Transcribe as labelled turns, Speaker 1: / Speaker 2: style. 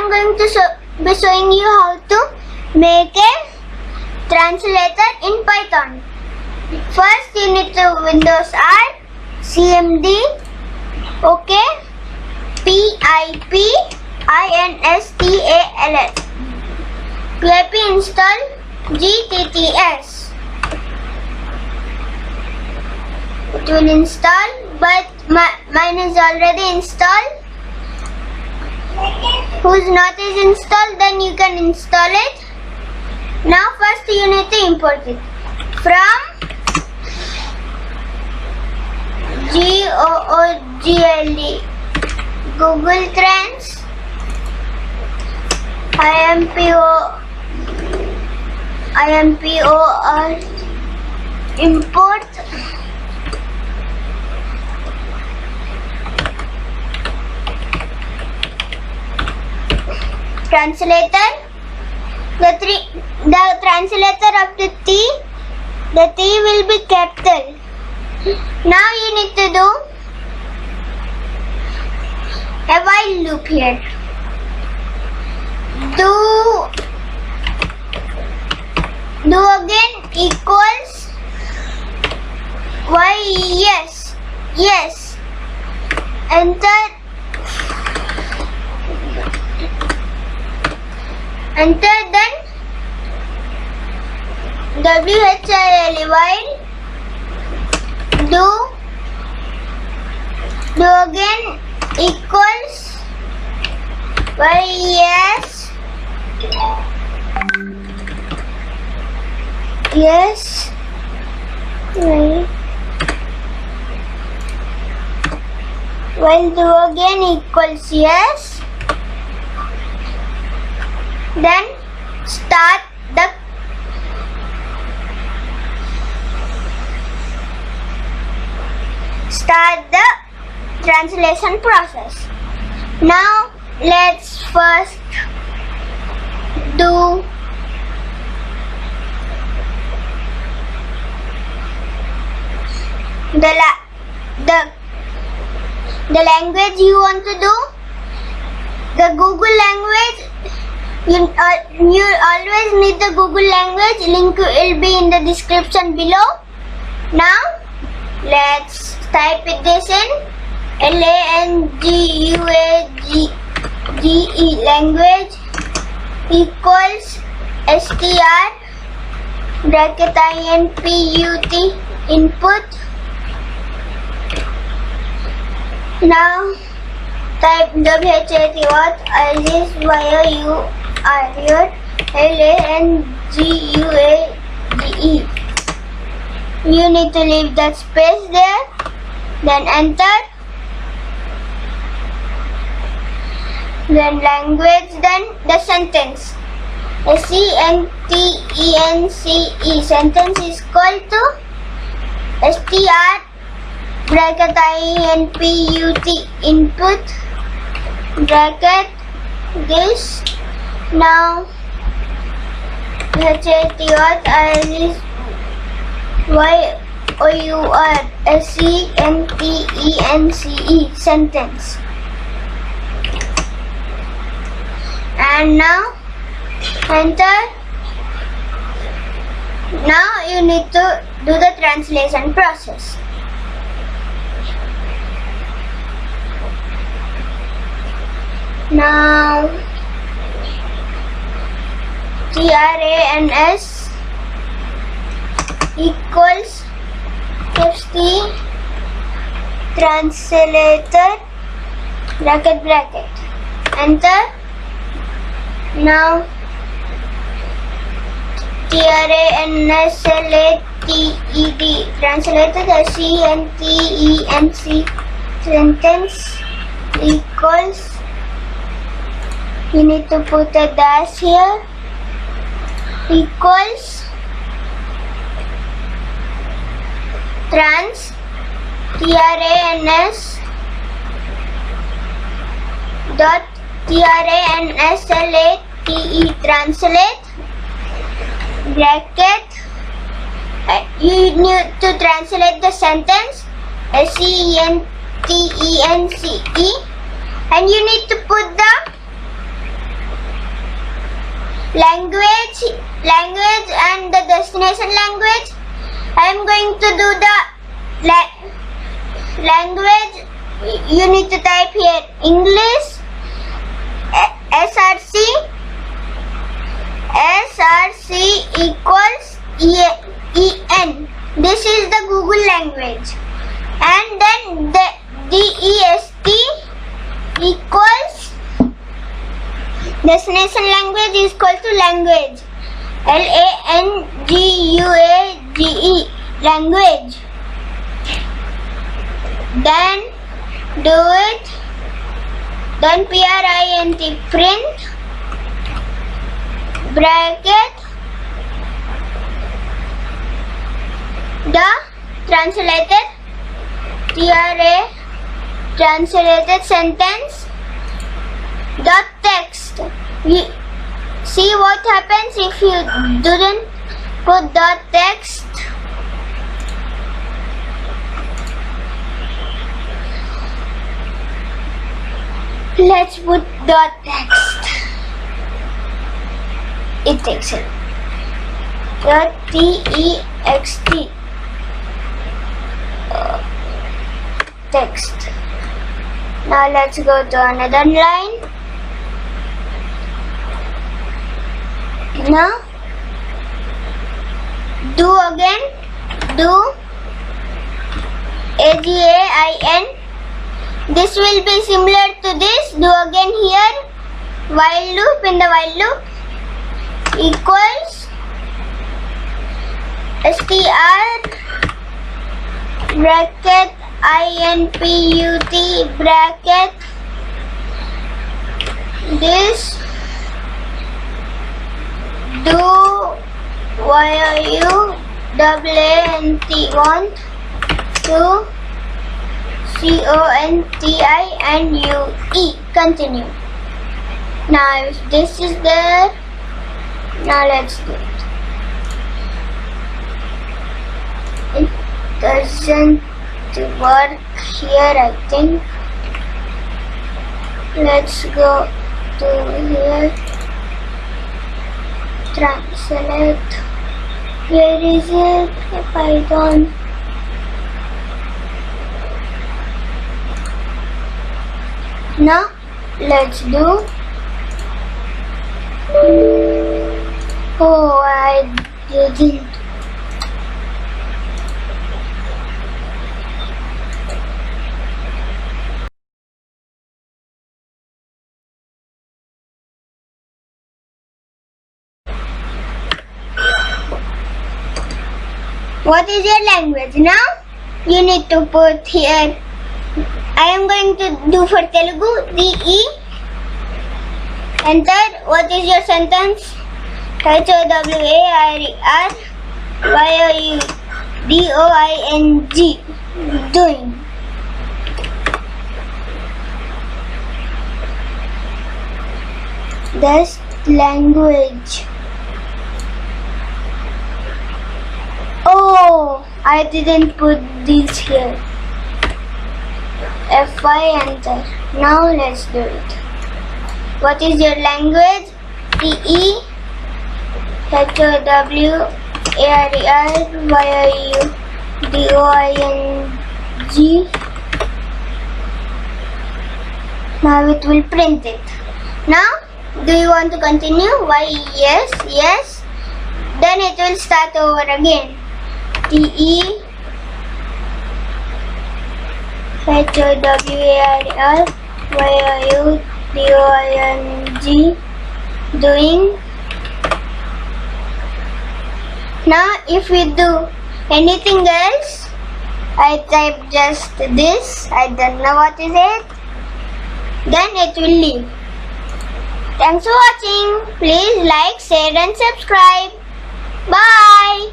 Speaker 1: I'm going to be showing you how to make a translator in Python. First you need to Windows R, CMD, OK, PIP-INSTALL, PIP install GTTS. It will install, but mine is already installed. Whose not is installed, then you can install it. Now first you need to import it from GOOGLE, Google Trans, IMPOR, import translator. The translator of the T will be capital. Now you need to do a while loop here. Do again equals y, yes, enter, then WHIL, while do again equals y, yes, while do again equals yes, then start the translation process. Now let's first do the language you want to do. The Google language, you always need the Google language. Link will be in the description below. Now let's type this in LANGUAGE language equals str bracket input input. Now type WHAT LANGUAGE. You need to leave that space there, then enter, then language, then the sentence. SENTENCE, sentence is equal to str bracket input input bracket this. Now YOURSENTENCE, sentence. And now enter. Now you need to do the translation process. Now TRANS equals st translator bracket enter. Now TRANSLATED translator, the SENTENCE sentence equals, you need to put a dash here, equals trans TRANS dot TRANSLATE translate bracket. You need to translate the sentence SENTENCE, and you need to put the language and the destination language. I am going to do the language. You need to type here English, src equals en. This is the Google language. And then the dest equals destination language is equal to language. language, language. Then do it. Then print, print, bracket, the translated, translated sentence, the text. See what happens if you didn't put the text. Let's put the text. It takes it. The text. Text. Now let's go to another line. Now do again. Do again. This will be similar to this. Do again here. While loop, in the while loop equals str bracket input bracket this do while you want to CONTINUE. Continue. Now if this is there, now let's do it. It doesn't work here, I think. Let's go to here. Translate. Where is it? Python. Now let's do. Oh, I didn't. What is your language now? You need to put here. I am going to do for Telugu, DE. Enter. What is your sentence? HOWARYOUDOING. Doing. Dest language. Oh, I didn't put these here. F5 enter. Now let's do it. What is your language? TE HOWARYOUDOING. Now it will print it. Now, do you want to continue? Why yes, yes. Then it will start over again. TE HOWARYOUDOING. Doing. Now if we do anything else, I type just this, I don't know what is it, then it will leave. Thanks for watching. Please like, share and subscribe. Bye.